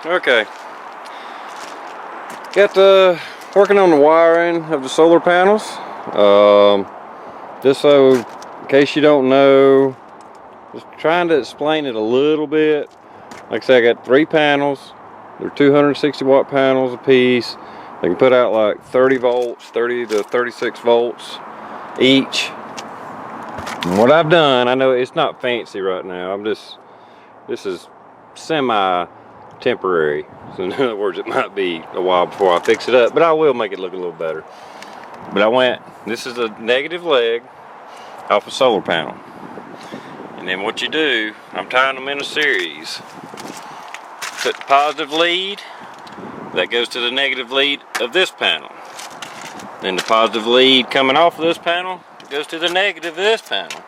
Okay. Got the working on the wiring of the solar panels. Just so, in case you don't know, just trying to explain it a little bit. Like I said, I got 3 panels. They're 260 watt panels a piece. They can put out like 30 volts, 30 to 36 volts each. And what I've done, I know it's not fancy right now. This is semi-temporary. So in other words, it might be a while before I fix it up, but I will make it look a little better. But this is a negative leg off a solar panel. And then what you do, I'm tying them in a series. Put the positive lead, that goes to the negative lead of this panel. Then the positive lead coming off of this panel goes to the negative of this panel.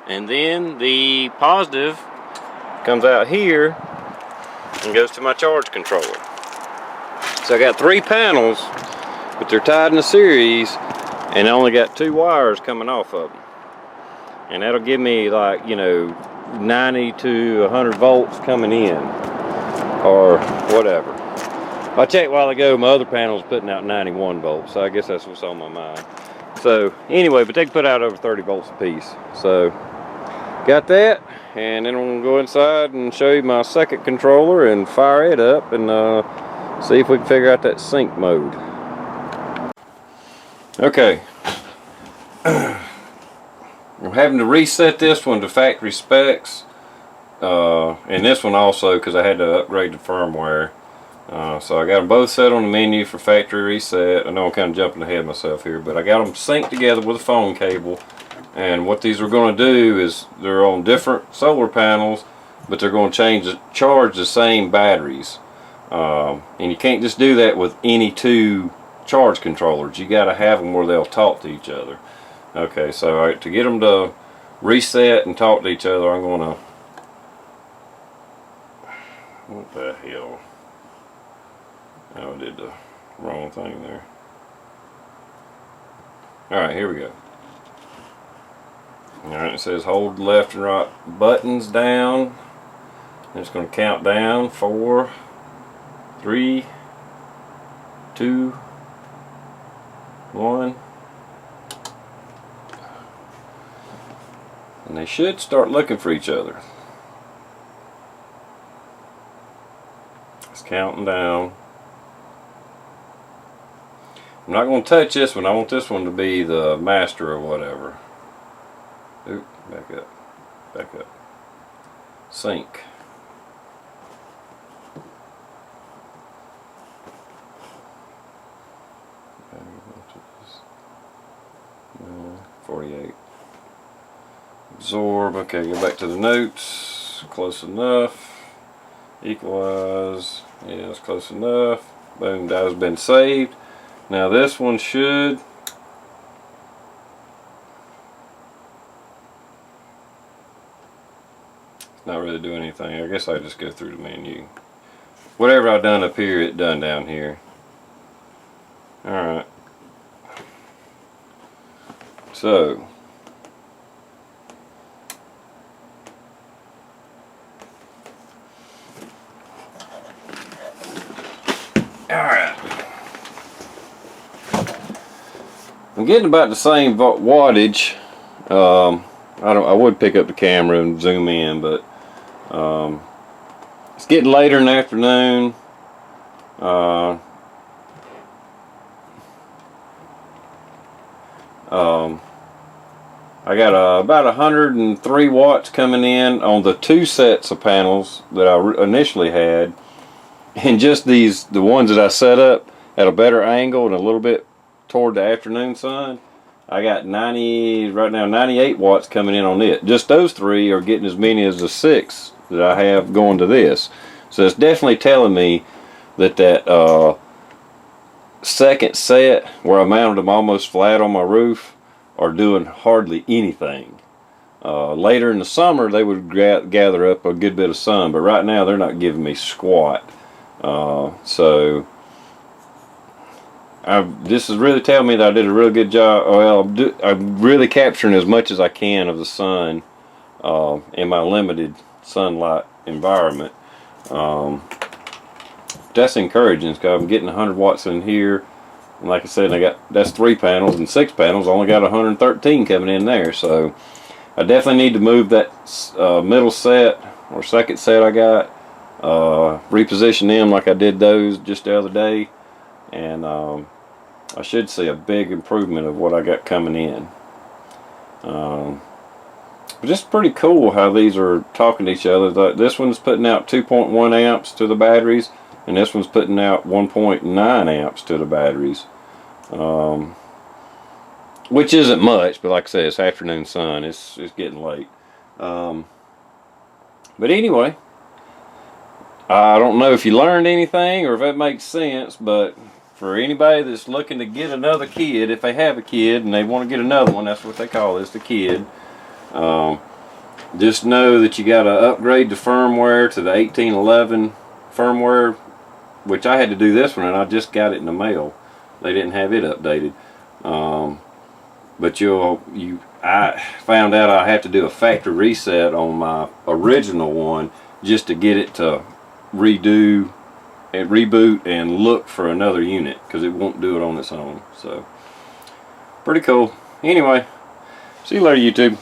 And then the positive comes out here and goes to my charge controller. So I got 3 panels, but they're tied in a series, and I only got 2 wires coming off of them. And that'll give me, like, you know, 90 to 100 volts coming in, or whatever. I checked a while ago, my other panel was putting out 91 volts, so I guess that's what's on my mind. So anyway, but they can put out over 30 volts a piece. So got that, and then I'm gonna go inside and show you my second controller and fire it up and see if we can figure out that sync mode. Okay. I'm having to reset this one to factory specs, and this one also because I had to upgrade the firmware. So I got them both set on the menu for factory reset. I know I'm kind of jumping ahead of myself here, but I got them synced together with a phone cable. And what these are going to do is they're on different solar panels, but they're going to charge the same batteries. And you can't just do that with any 2 charge controllers. You got to have them where they'll talk to each other. Okay, so to get them to reset and talk to each other, I'm going to... What the hell? Oh, I did the wrong thing there. Alright, here we go. Alright, it says hold left and right buttons down. And it's going to count down. 4, 3, 2, 1. And they should start looking for each other. It's counting down. I'm not going to touch this one. I want this one to be the master or whatever. Oop, back up. Back up. Sync. Okay, 48. Absorb. Okay, go back to the notes. Close enough. Equalize. Yeah, it's close enough. Boom, that has been saved. Now this one should... not really doing anything. I guess I just go through the menu. Whatever I've done up here, it done down here. Alright. So... Alright. I'm getting about the same wattage. I would pick up the camera and zoom in, but it's getting later in the afternoon. I got about 103 watts coming in on the 2 sets of panels that I initially had, and just the ones that I set up at a better angle and a little bit toward the afternoon sun. I got right now 98 watts coming in on it. Just those 3 are getting as many as the 6 that I have going to this. So it's definitely telling me that second set where I mounted them almost flat on my roof are doing hardly anything. Later in the summer they would gather up a good bit of sun, but right now they're not giving me squat. So this is really telling me that I did a really good job. Well, I'm really capturing as much as I can of the sun in my limited sunlight environment. that's encouraging because I'm getting 100 watts in here. And like I said, that's 3 panels, and 6 panels. I only got 113 coming in there. So I definitely need to move that middle set or second set I got, reposition them like I did those just the other day, and I should see a big improvement of what I got coming in. But it's pretty cool how these are talking to each other. This one's putting out 2.1 amps to the batteries, and this one's putting out 1.9 amps to the batteries, which isn't much, but like I said, it's afternoon sun. It's getting late. But anyway, I don't know if you learned anything or if that makes sense, but for anybody that's looking to get another kid, if they have a kid and they want to get another one, that's what they call this, the kid. Just know that you got to upgrade the firmware to the 1811 firmware, which I had to do this one, and I just got it in the mail. They didn't have it updated. But I found out I have to do a factory reset on my original one just to get it to redo and reboot and look for another unit, because it won't do it on its own. So pretty cool. Anyway, see you later, YouTube.